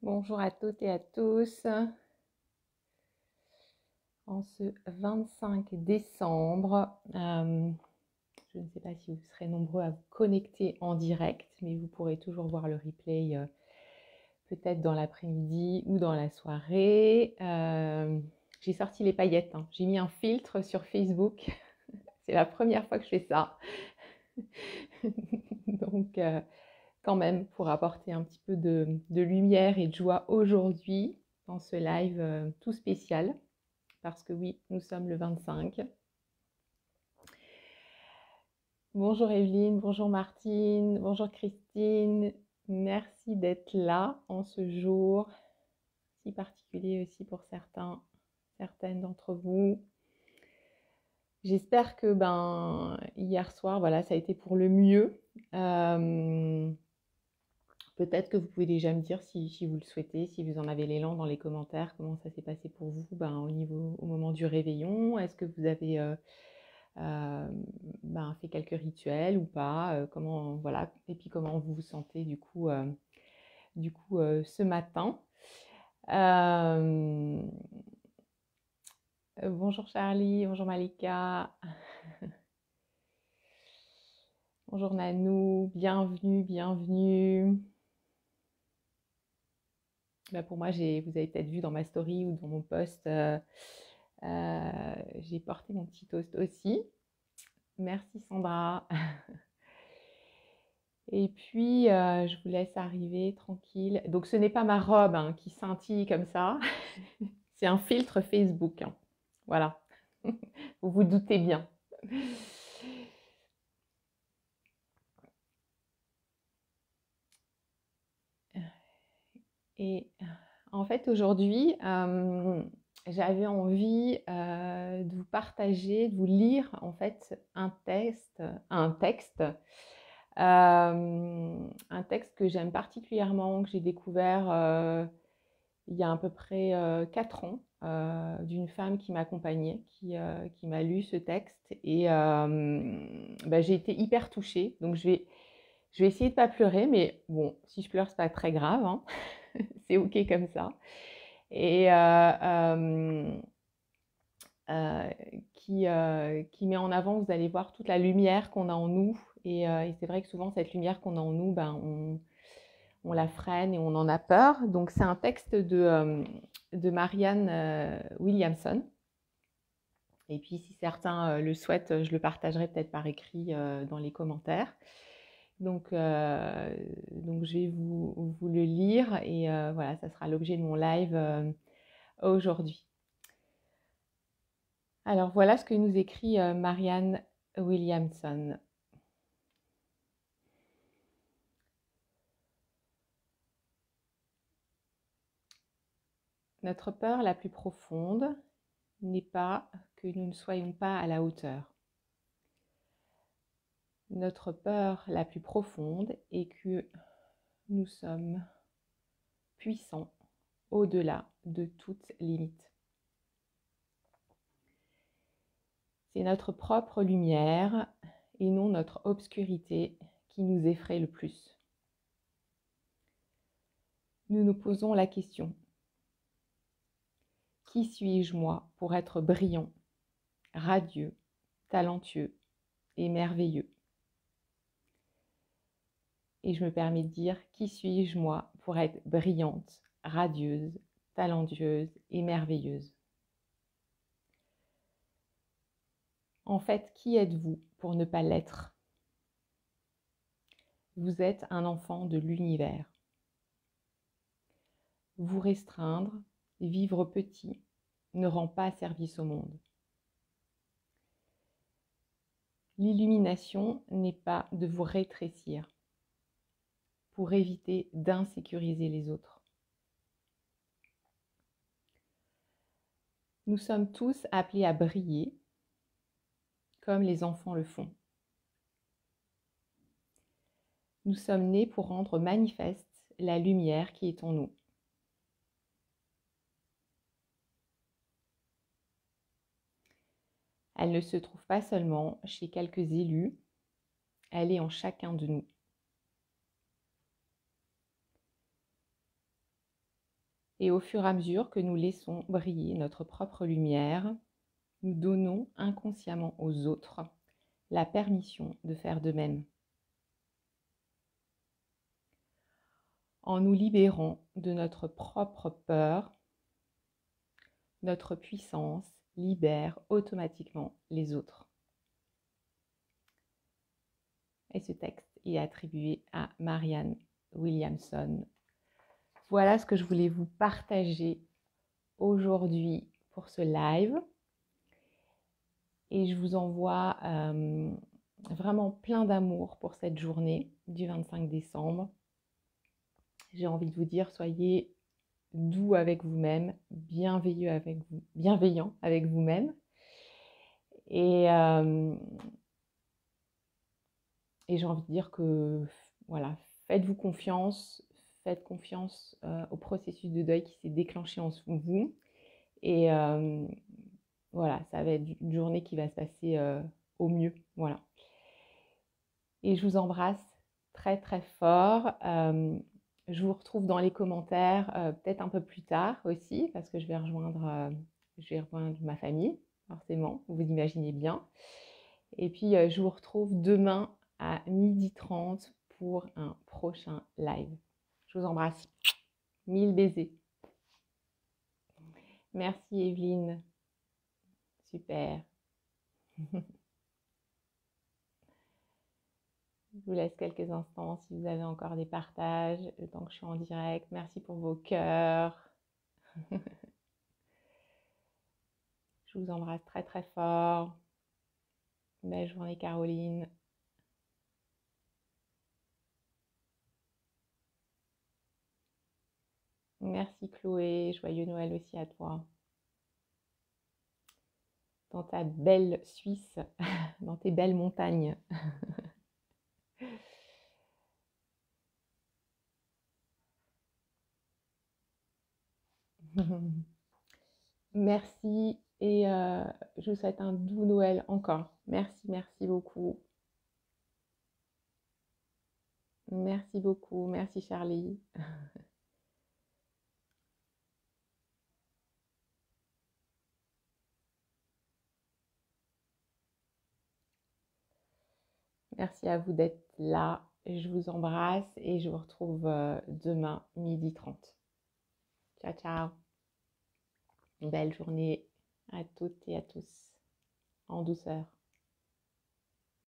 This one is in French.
Bonjour à toutes et à tous. En ce 25 décembre, je ne sais pas si vous serez nombreux à vous connecter en direct, mais vous pourrez toujours voir le replay peut-être dans l'après-midi ou dans la soirée. J'ai sorti les paillettes, hein. J'ai mis un filtre sur Facebook. C'est la première fois que je fais ça. Donc, quand même, pour apporter un petit peu de lumière et de joie aujourd'hui dans ce live tout spécial. Parce que oui, nous sommes le 25. Bonjour Evelyne, bonjour Martine, bonjour Christine. Merci d'être là en ce jour si particulier aussi pour certaines d'entre vous. J'espère que hier soir, voilà, ça a été pour le mieux. Peut-être que vous pouvez déjà me dire si vous le souhaitez, si vous en avez l'élan dans les commentaires, comment ça s'est passé pour vous au moment du réveillon. Est-ce que vous avez fait quelques rituels ou pas, comment, voilà, et puis comment vous vous sentez ce matin. Bonjour Charlie, bonjour Malika, bonjour Nanou, bienvenue. Pour moi, vous avez peut-être vu dans ma story ou dans mon post, j'ai porté mon petit toast aussi. Merci Sandra. Et puis, je vous laisse arriver tranquille. Donc, ce n'est pas ma robe qui scintille comme ça. C'est un filtre Facebook, hein. Voilà. Vous vous doutez bien. Et en fait, aujourd'hui, j'avais envie de vous partager, de vous lire en fait un texte que j'aime particulièrement, que j'ai découvert il y a à peu près 4 ans, d'une femme qui m'accompagnait, qui m'a lu ce texte. Et j'ai été hyper touchée. Donc je vais essayer de ne pas pleurer, mais bon, si je pleure, c'est pas très grave, hein. C'est OK comme ça. Et euh, qui met en avant, vous allez voir, toute la lumière qu'on a en nous. Et c'est vrai que souvent, cette lumière qu'on a en nous, on la freine et on en a peur. Donc, c'est un texte de Marianne Williamson. Et puis, si certains le souhaitent, je le partagerai peut-être par écrit dans les commentaires. Donc, je vais vous le lire et voilà, ça sera l'objet de mon live aujourd'hui. Alors, voilà ce que nous écrit Marianne Williamson. Notre peur la plus profonde n'est pas que nous ne soyons pas à la hauteur. Notre peur la plus profonde est que nous sommes puissants au-delà de toute limite. C'est notre propre lumière et non notre obscurité qui nous effraie le plus. Nous nous posons la question: qui suis-je moi pour être brillant, radieux, talentueux et merveilleux? Et je me permets de dire: qui suis-je moi pour être brillante, radieuse, talentueuse et merveilleuse? En fait, qui êtes-vous pour ne pas l'être? Vous êtes un enfant de l'univers. Vous restreindre, vivre petit, ne rend pas service au monde. L'illumination n'est pas de vous rétrécir pour éviter d'insécuriser les autres. Nous sommes tous appelés à briller comme les enfants le font. Nous sommes nés pour rendre manifeste la lumière qui est en nous. Elle ne se trouve pas seulement chez quelques élus, elle est en chacun de nous. Et au fur et à mesure que nous laissons briller notre propre lumière, nous donnons inconsciemment aux autres la permission de faire de même. En nous libérant de notre propre peur, notre puissance libère automatiquement les autres. Et ce texte est attribué à Marianne Williamson. Voilà ce que je voulais vous partager aujourd'hui pour ce live. Et je vous envoie vraiment plein d'amour pour cette journée du 25 décembre. J'ai envie de vous dire, soyez doux avec vous-même, bienveillant avec vous-même. Et j'ai envie de dire que, voilà, faites-vous confiance, faites confiance au processus de deuil qui s'est déclenché en vous. Et voilà, ça va être une journée qui va se passer au mieux. Voilà. Et je vous embrasse très très fort. Je vous retrouve dans les commentaires peut-être un peu plus tard aussi parce que je vais rejoindre ma famille, forcément, vous imaginez bien. Et puis je vous retrouve demain à 12h30 pour un prochain live. Je vous embrasse. 1000 baisers. Merci Evelyne. Super. Je vous laisse quelques instants si vous avez encore des partages, le temps que je suis en direct. Merci pour vos cœurs. Je vous embrasse très très fort. Belle journée Caroline. Merci Chloé, joyeux Noël aussi à toi. Dans ta belle Suisse, dans tes belles montagnes. Merci et je vous souhaite un doux Noël encore. Merci, merci beaucoup. Merci beaucoup, merci Charlie. Merci à vous d'être là. Je vous embrasse et je vous retrouve demain 12h30. Ciao, ciao. Belle journée à toutes et à tous en douceur.